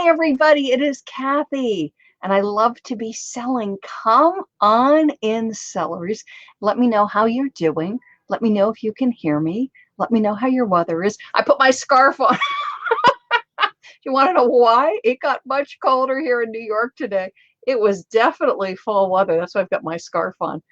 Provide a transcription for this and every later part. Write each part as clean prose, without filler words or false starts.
Hi, everybody. It is Kathy, and I love to be selling. Come on in, sellers. Let me know how you're doing. Let me know if you can hear me. Let me know how your weather is. I put my scarf on. You want to know why? It got much colder here in New York today. It was definitely fall weather. That's why I've got my scarf on.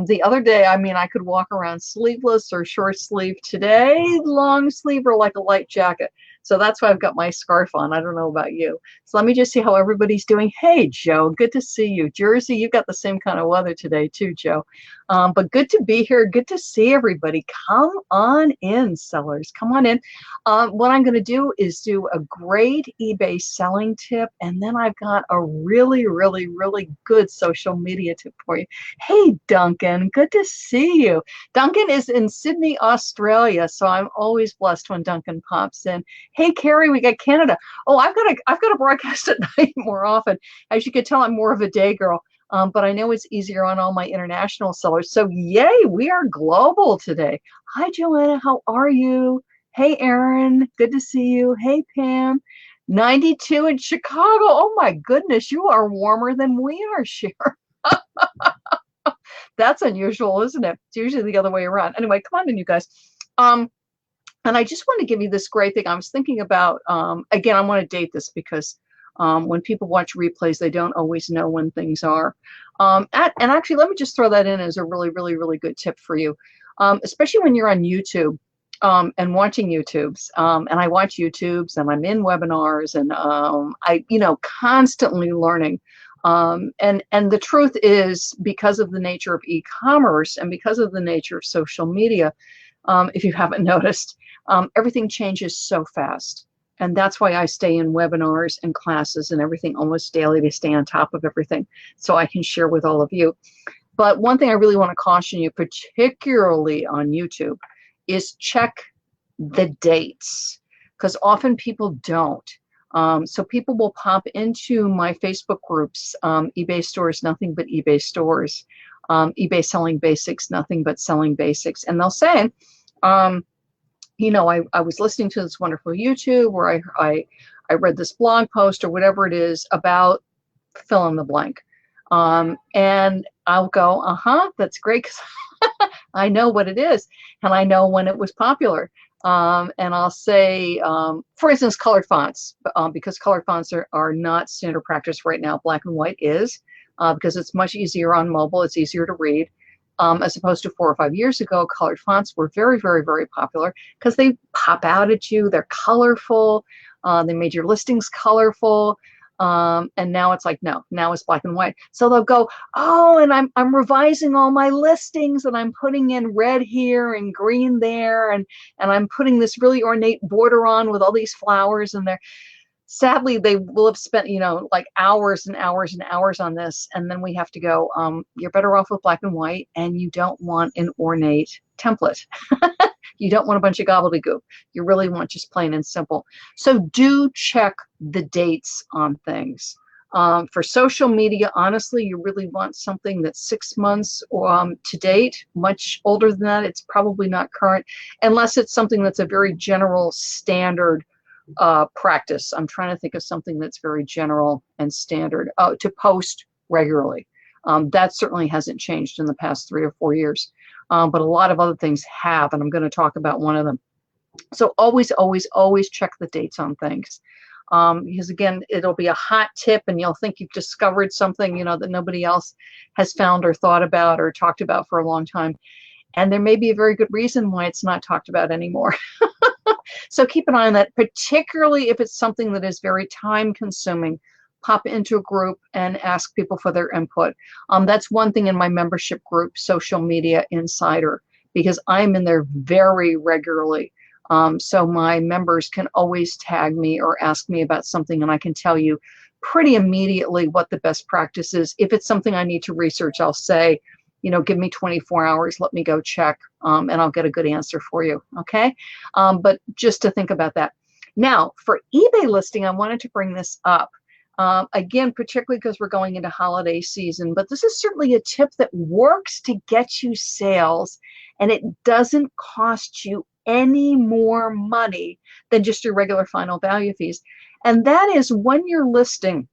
The other day, I mean, I could walk around sleeveless or short sleeve. Today, long sleeve or like a light jacket. So that's why I've got my scarf on. I don't know about you. So let me just see how everybody's doing. Hey, Joe, good to see you. Jersey, you've got the same kind of weather today too, Joe. But good to be here. Good to see everybody. Come on in, sellers. Come on in. What I'm going to do is do a great eBay selling tip, and then I've got a really, really, really good social media tip for you. Hey, Duncan, good to see you. Duncan is in Sydney, Australia, so I'm always blessed when Duncan pops in. Hey, Carrie, we got Canada. Oh, I've got to broadcast at night more often. As you can tell, I'm more of a day girl. But I know it's easier on all my international sellers. So yay, we are global today. Hi, Joanna, how are you? Hey, Aaron, good to see you. Hey, Pam. 92 in Chicago. Oh my goodness, you are warmer than we are, Cher. That's unusual, isn't it? It's usually the other way around. Anyway, come on in, you guys. And I just want to give you this great thing. I was thinking about, again, I want to date this because when people watch replays, they don't always know when things are. And actually, let me just throw that in as a really, really, really good tip for you, especially when you're on YouTube. And watching YouTubes, and I watch YouTubes, and I'm in webinars, and constantly learning. And the truth is, because of the nature of e-commerce and because of the nature of social media, if you haven't noticed, everything changes so fast. And that's why I stay in webinars and classes and everything almost daily to stay on top of everything so I can share with all of you. But one thing I really want to caution you, particularly on YouTube, is check the dates, because often people don't. So people will pop into my Facebook groups, eBay stores, nothing but eBay stores, eBay selling basics, nothing but selling basics. And they'll say, I was listening to this wonderful YouTube where I read this blog post or whatever it is about fill in the blank. And I'll go, that's great, because I know what it is, and I know when it was popular. And I'll say, for instance, colored fonts, because colored fonts are not standard practice right now. Black and white is, because it's much easier on mobile. It's easier to read, as opposed to 4 or 5 years ago. Colored fonts were very, very, very popular because they pop out at you. They're colorful. They made your listings colorful. And now it's like, no, now it's black and white. So they'll go, oh, and I'm revising all my listings, and I'm putting in red here and green there, and I'm putting this really ornate border on with all these flowers in there. Sadly, they will have spent, like hours and hours and hours on this. And then we have to go, you're better off with black and white, and you don't want an ornate template. You don't want a bunch of gobbledygook. You really want just plain and simple. So do check the dates on things. For social media, honestly, you really want something that's 6 months to date. Much older than that, it's probably not current, unless it's something that's a very general standard practice. I'm trying to think of something that's very general and standard to post regularly. That certainly hasn't changed in the past 3 or 4 years. But a lot of other things have, and I'm going to talk about one of them. So always, always, always check the dates on things. Because again, it'll be a hot tip, and you'll think you've discovered something, that nobody else has found or thought about or talked about for a long time. And there may be a very good reason why it's not talked about anymore. So keep an eye on that, particularly if it's something that is very time consuming. Pop into a group and ask people for their input. That's one thing in my membership group, Social Media Insider, because I'm in there very regularly. So my members can always tag me or ask me about something, and I can tell you pretty immediately what the best practice is. If it's something I need to research, I'll say, give me 24 hours, let me go check, and I'll get a good answer for you, okay? But just to think about that. Now, for eBay listing, I wanted to bring this up. Again, particularly because we're going into holiday season, but this is certainly a tip that works to get you sales, and it doesn't cost you any more money than just your regular final value fees. And that is when you're listing,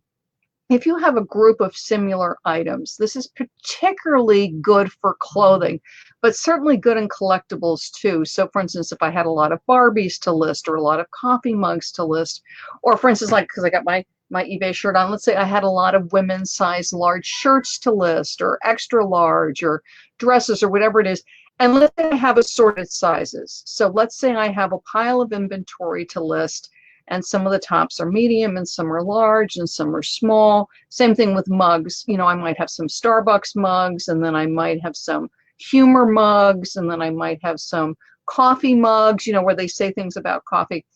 if you have a group of similar items, this is particularly good for clothing, but certainly good in collectibles too. So for instance, if I had a lot of Barbies to list or a lot of coffee mugs to list, or for instance, like, because I got my eBay shirt on, let's say I had a lot of women's size large shirts to list or extra large or dresses or whatever it is. And let's say I have assorted sizes. So let's say I have a pile of inventory to list, and some of the tops are medium and some are large and some are small. Same thing with mugs. You know, I might have some Starbucks mugs, and then I might have some humor mugs, and then I might have some coffee mugs, you know, where they say things about coffee.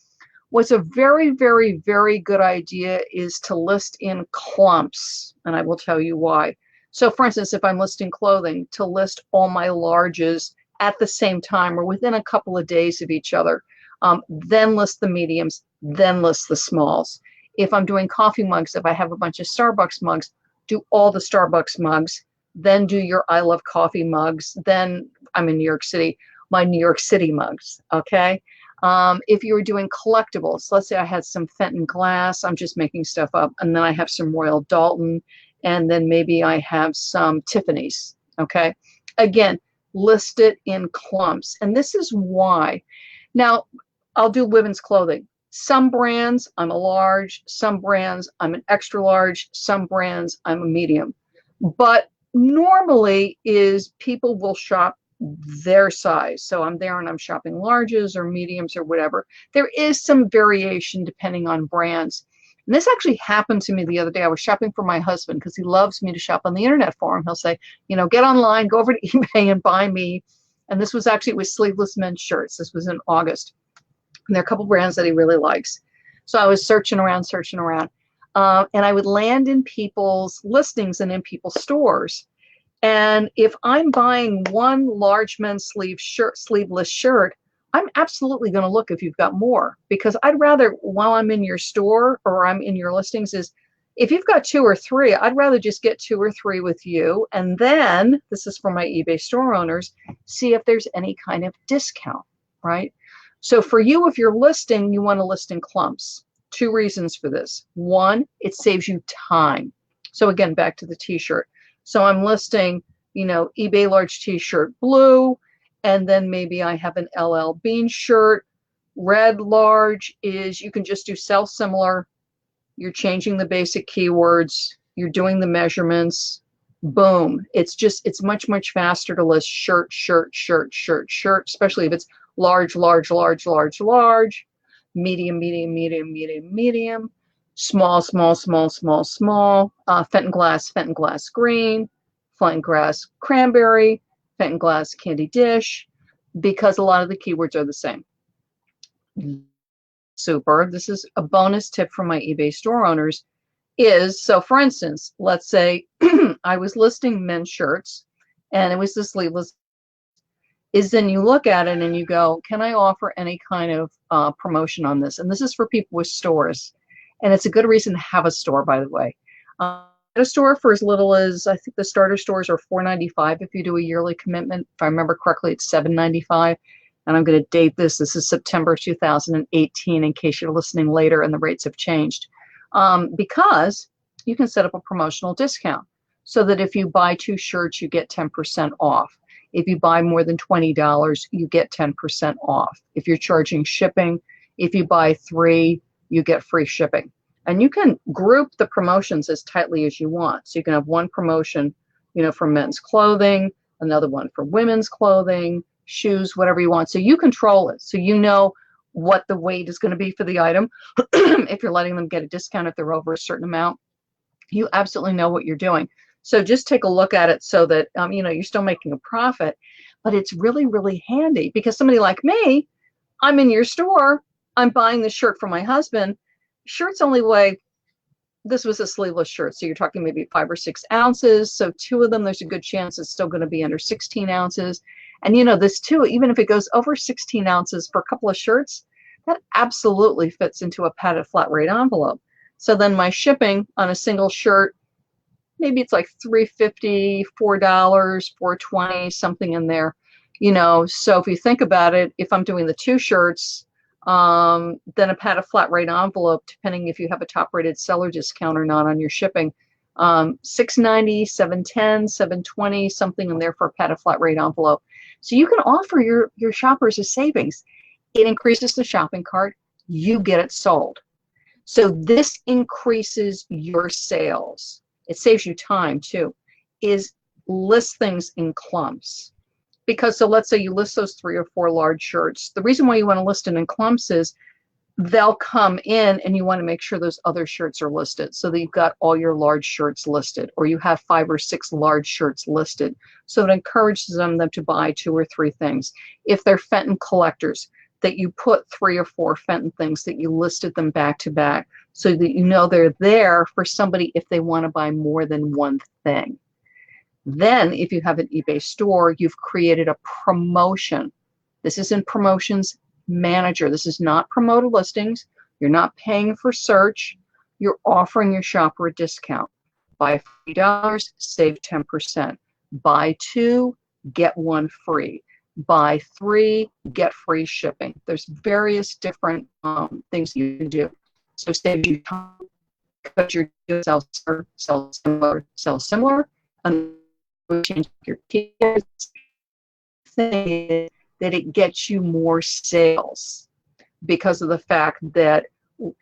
What's a very, very, very good idea is to list in clumps, and I will tell you why. So for instance, if I'm listing clothing, to list all my larges at the same time or within a couple of days of each other. Then list the mediums, then list the smalls. If I'm doing coffee mugs, if I have a bunch of Starbucks mugs, do all the Starbucks mugs, then do your I Love Coffee mugs, then I'm in New York City, my New York City mugs, okay? If you were doing collectibles, let's say I had some Fenton glass, I'm just making stuff up, and then I have some Royal Dalton, and then maybe I have some Tiffany's, okay? Again, list it in clumps, and this is why. Now, I'll do women's clothing. Some brands, I'm a large. Some brands, I'm an extra large. Some brands, I'm a medium. But normally is people will shop their size. So I'm there and I'm shopping larges or mediums or whatever. There is some variation depending on brands. And this actually happened to me the other day. I was shopping for my husband because he loves me to shop on the internet for him. He'll say, you know, get online, go over to eBay and buy me. And this was actually with sleeveless men's shirts. This was in August. And there are a couple brands that he really likes. So I was searching around. And I would land in people's listings and in people's stores. And if I'm buying one large men's sleeveless shirt, I'm absolutely going to look if you've got more. Because I'd rather, while I'm in your store or I'm in your listings, is if you've got 2 or 3, I'd rather just get 2 or 3 with you. And then, this is for my eBay store owners, see if there's any kind of discount, right? So for you, if you're listing, you want to list in clumps. 2 reasons for this. 1, it saves you time. So again, back to the t-shirt. So I'm listing, you know, eBay large t-shirt blue, and then maybe I have an LL Bean shirt. Red large is, you can just do sell similar. You're changing the basic keywords. You're doing the measurements. Boom. It's much, much faster to list shirt, especially if it's large, medium, small, Fenton glass green, Fenton glass cranberry, Fenton glass candy dish, because a lot of the keywords are the same. Super. This is a bonus tip from my eBay store owners is, so for instance, let's say I was listing men's shirts and it was the sleeveless, is then you look at it and you go, can I offer any kind of promotion on this? And this is for people with stores. And it's a good reason to have a store, by the way. A store for as little as, I think the starter stores are $4.95 if you do a yearly commitment. If I remember correctly, it's $7.95. And I'm going to date this. This is September 2018 in case you're listening later and the rates have changed. Because you can set up a promotional discount so that if you buy 2 shirts, you get 10% off. If you buy more than $20, you get 10% off. If you're charging shipping, if you buy 3, you get free shipping. And you can group the promotions as tightly as you want. So you can have one promotion, you know, for men's clothing, another one for women's clothing, shoes, whatever you want. So you control it. So you know what the weight is going to be for the item. If you're letting them get a discount if they're over a certain amount, you absolutely know what you're doing. So just take a look at it so that, you know, you're still making a profit, but it's really, really handy because somebody like me, I'm in your store, I'm buying this shirt for my husband. Shirts only weigh, this was a sleeveless shirt, so you're talking maybe 5 or 6 ounces. So 2 of them, there's a good chance it's still going to be under 16 ounces. And you know, this too, even if it goes over 16 ounces for a couple of shirts, that absolutely fits into a padded flat rate envelope. So then my shipping on a single shirt, maybe it's like $3.50, $4, $4.20, something in there. You know, so if you think about it, if I'm doing the 2 shirts, then a pad of flat rate envelope, depending if you have a top rated seller discount or not on your shipping, $6.90, $7.10, $7.20, something in there for a pad of flat rate envelope. So you can offer your shoppers a savings. It increases the shopping cart, you get it sold. So this increases your sales. It saves you time too, is list things in clumps. Because so let's say you list those 3 or 4 large shirts. The reason why you want to list it in clumps is they'll come in and you want to make sure those other shirts are listed so that you've got all your large shirts listed, or you have 5 or 6 large shirts listed. So it encourages them to buy 2 or 3 things. If they're Fenton collectors, that you put 3 or 4 Fenton things, that you listed them back to back so that you know they're there for somebody if they want to buy more than one thing. Then if you have an eBay store, you've created a promotion. This is in Promotions Manager. This is not promoted listings. You're not paying for search. You're offering your shopper a discount. Buy $3, save 10%. Buy 2, get 1 free. Buy 3, get free shipping. There's various different things you can do. So save you time because you're doing sell similar, and change your keywords, that it gets you more sales because of the fact that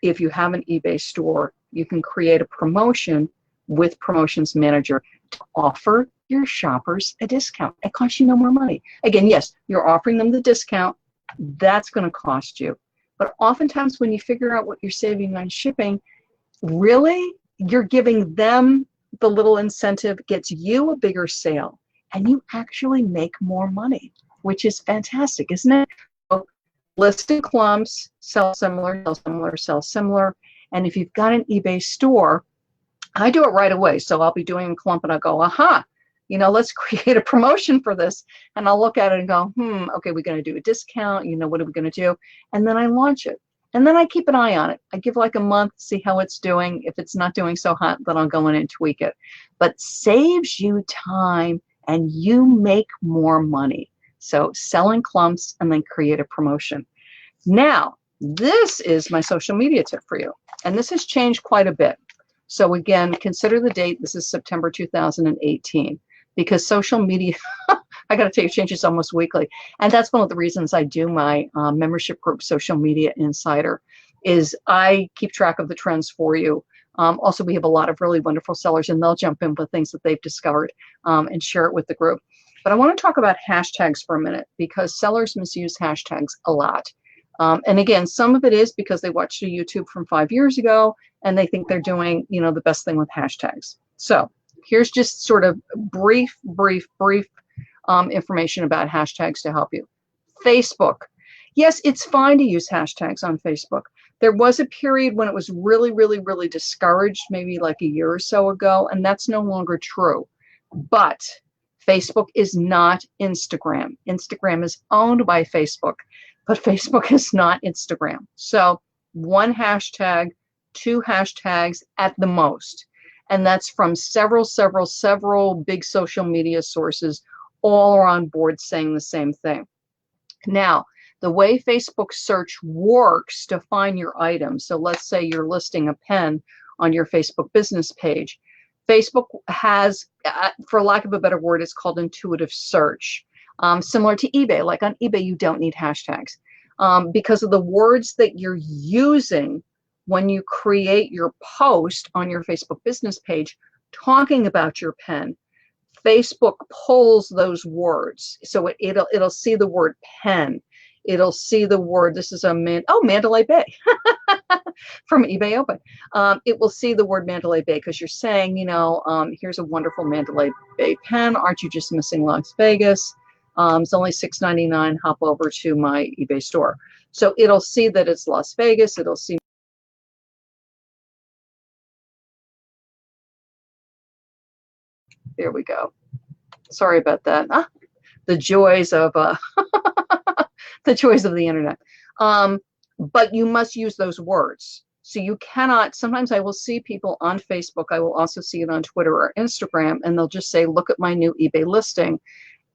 if you have an eBay store, you can create a promotion with Promotions Manager to offer your shoppers a discount. It costs you no more money. Again, yes, you're offering them the discount. That's going to cost you. But oftentimes when you figure out what you're saving on shipping, really, you're giving them the little incentive, gets you a bigger sale, and you actually make more money, which is fantastic, isn't it? So list in clumps, sell similar, sell similar, sell similar. And if you've got an eBay store, I do it right away. So I'll be doing a clump and I'll go, aha, you know, let's create a promotion for this. And I'll look at it and go, okay, we're going to do a discount. You know, what are we going to do? And then I launch it. And then I keep an eye on it. I give like a month, see how it's doing. If it's not doing so hot, then I'll go in and tweak it. But saves you time and you make more money. So sell in clumps and then create a promotion. Now, this is my social media tip for you. And this has changed quite a bit. So again, consider the date. This is September 2018. Because social media, I got to tell you, changes almost weekly. And that's one of the reasons I do my membership group, Social Media Insider, is I keep track of the trends for you. Also, we have a lot of really wonderful sellers, and they'll jump in with things that they've discovered and share it with the group. But I want to talk about hashtags for a minute, because sellers misuse hashtags a lot. And again, some of it is because they watched a YouTube from 5 years ago, and they think they're doing, you know, the best thing with hashtags. So here's just sort of brief information about hashtags to help you. Facebook. Yes, it's fine to use hashtags on Facebook. There was a period when it was really discouraged, maybe like a year or so ago, and that's no longer true. But Facebook is not Instagram. Instagram is owned by Facebook, but Facebook is not Instagram. So 1 hashtag, 2 hashtags at the most. And that's from several big social media sources. All are on board saying the same thing. Now, the way Facebook search works to find your item, so let's say you're listing a pen on your Facebook business page. Facebook has, for lack of a better word, it's called intuitive search. Similar to eBay. Like on eBay, you don't need hashtags because of the words that you're using when you create your post on your Facebook business page talking about your pen. Facebook pulls those words. So it'll see the word pen. It'll see the word, this is a Mandalay Bay from eBay Open. It will see the word Mandalay Bay because you're saying, you know, here's a wonderful Mandalay Bay pen. Aren't you just missing Las Vegas? It's only $6.99. Hop over to my eBay store. So it'll see that it's Las Vegas. It'll see. There we go. Sorry about that. The joys of the joys of the internet. But you must use those words. So you cannot, sometimes I will see people on Facebook, I will also see it on Twitter or Instagram, and they'll just say, look at my new eBay listing.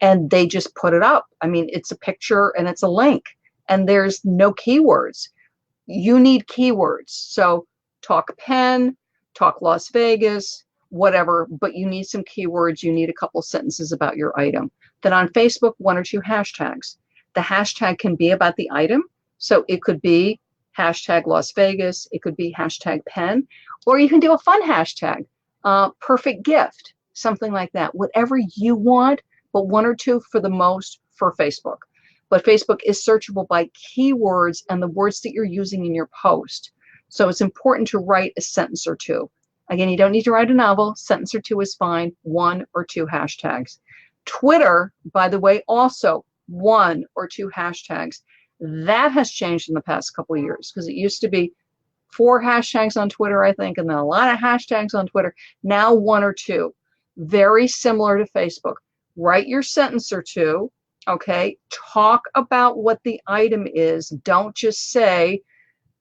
and they just put it up. I mean, it's a picture and it's a link, and there's no keywords. You need keywords. So talk pen, talk Las Vegas, whatever, but you need some keywords. You need a couple sentences about your item. Then on Facebook, 1 or 2 hashtags. The hashtag can be about the item. So it could be hashtag Las Vegas. It could be hashtag pen, or you can do a fun hashtag, perfect gift, something like that. Whatever you want, but 1 or 2 for the most for Facebook. But Facebook is searchable by keywords and the words that you're using in your post. So it's important to write a sentence or 2. Again, you don't need to write a novel. Sentence or 2 is fine. 1 or 2 hashtags. Twitter, by the way, also 1 or 2 hashtags. That has changed in the past couple of years, because it used to be 4 hashtags on Twitter, I think, and then a lot of hashtags on Twitter. Now 1 or 2. Very similar to Facebook. Write your sentence or 2. Okay, talk about what the item is. Don't just say,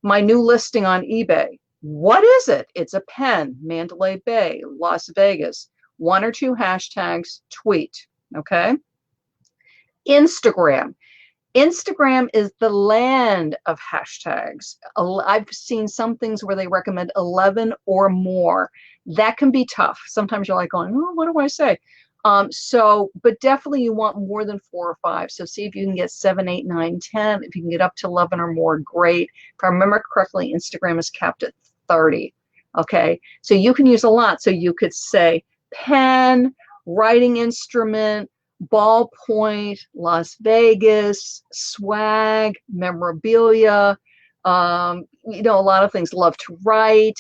my new listing on eBay. What is it? It's a pen, Mandalay Bay, Las Vegas. 1 or 2 hashtags, tweet. Okay. Instagram. Instagram is the land of hashtags. I've seen some things where they recommend 11 or more. That can be tough. Sometimes you're like going, oh, what do I say? But definitely you want more than 4 or 5. So see if you can get 7, 8, 9, 10. If you can get up to 11 or more, great. If I remember correctly, Instagram is capped at 30. Okay, so you can use a lot. So you could say pen, writing instrument, ballpoint, Las Vegas, swag, memorabilia, a lot of things. Love to write,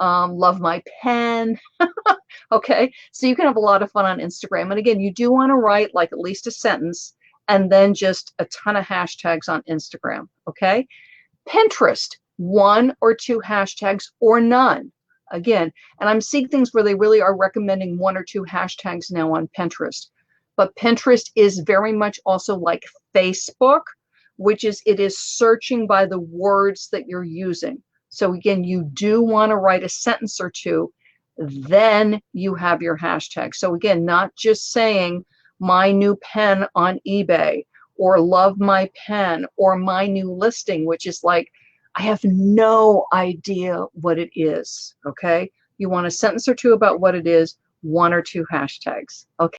love my pen. Okay, so you can have a lot of fun on Instagram. And again, you do want to write like at least a sentence and then just a ton of hashtags on Instagram. Okay, Pinterest, 1 or 2 hashtags or none. Again, and I'm seeing things where they really are recommending 1 or 2 hashtags now on Pinterest. But Pinterest is very much also like Facebook, which is it is searching by the words that you're using. So again, you do want to write a sentence or 2, then you have your hashtag. So again, not just saying my new pen on eBay or love my pen or my new listing, which is like, I have no idea what it is. Okay. You want a sentence or 2 about what it is, 1 or 2 hashtags. Okay.